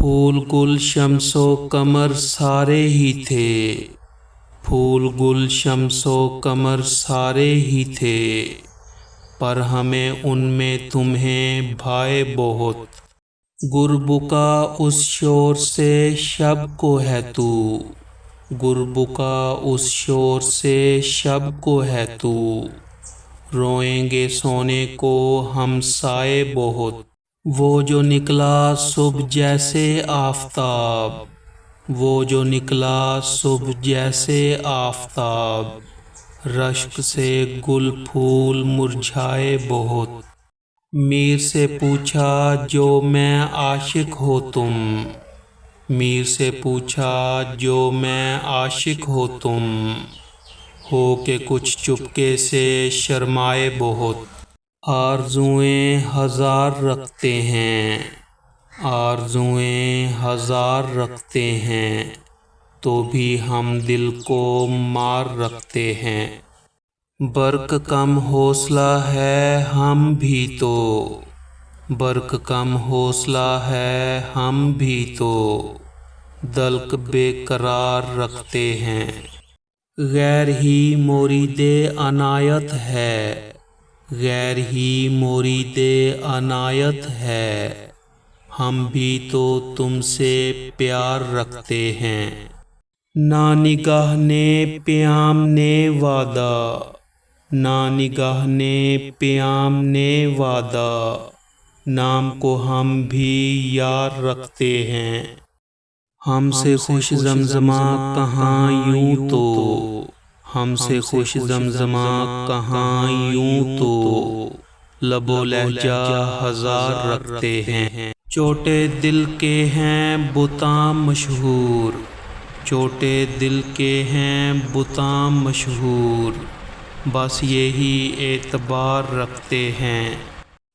پھول گل شمس و قمر سارے ہی تھے، پھول گل شمس و قمر سارے ہی تھے، پر ہمیں ان میں تمہیں بھائے بہت۔ گربکا اس شور سے شب کو ہے تو، گربکا اس شور سے شب کو ہے تو، روئیں گے سونے کو ہم سائے بہت۔ وہ جو نکلا صبح جیسے آفتاب، وہ جو نکلا صبح جیسے آفتاب، رشک سے گل پھول مرجھائے بہت۔ میر سے پوچھا جو میں عاشق ہو تم، میر سے پوچھا جو میں عاشق ہو تم، ہو کہ کچھ چپکے سے شرمائے بہت۔ آرزوئیں ہزار رکھتے ہیں، آرزوئیں ہزار رکھتے ہیں، تو بھی ہم دل کو مار رکھتے ہیں۔ برق کم حوصلہ ہے ہم بھی تو، برق کم حوصلہ ہے ہم بھی تو، دلک بے قرار رکھتے ہیں۔ غیر ہی مرید عنایت ہے، غیر ہی مرید عنایت ہے، ہم بھی تو تم سے پیار رکھتے ہیں۔ نہ نگاہ نے پیام نے وعدہ، نہ نگاہ نے پیام نے وعدہ، نام کو ہم بھی یار رکھتے ہیں۔ ہم سے خوش زمزمہ کہاں یوں تو، ہم سے خوش زمزمہ کہاں یوں تو، لب و لہجہ ہزار رکھتے ہیں۔ چھوٹے دل کے ہیں بتاں مشہور، چھوٹے دل کے ہیں بتاں مشہور، بس یہی اعتبار رکھتے ہیں۔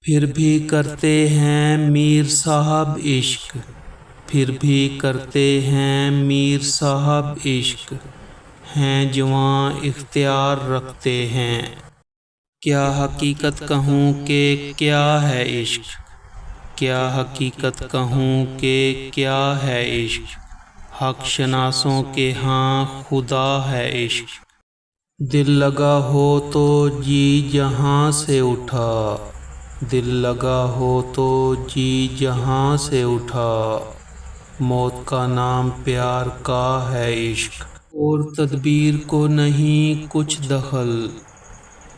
پھر بھی کرتے ہیں میر صاحب عشق، پھر بھی کرتے ہیں میر صاحب عشق، ہیں جواں اختیار رکھتے ہیں۔ کیا حقیقت کہوں کہ کیا ہے عشق، کیا حقیقت کہوں کہ کیا ہے عشق، حق شناسوں کے ہاں خدا ہے عشق۔ دل لگا ہو تو جی جہاں سے اٹھا، دل لگا ہو تو جی جہاں سے اٹھا، موت کا نام پیار کا ہے عشق۔ اور تدبیر کو نہیں کچھ دخل،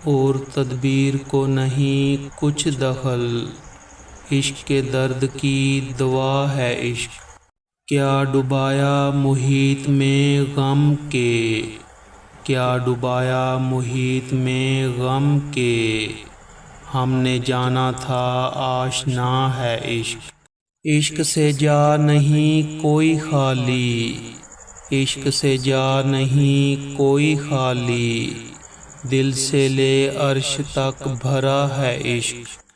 اور تدبیر کو نہیں کچھ دخل، عشق کے درد کی دوا ہے عشق۔ کیا ڈبایا محیط میں غم کے، کیا ڈبایا محیط میں غم کے، ہم نے جانا تھا آشنا ہے عشق۔ عشق سے جا نہیں کوئی خالی، عشق سے جا نہیں کوئی خالی، دل سے لے عرش تک بھرا ہے عشق۔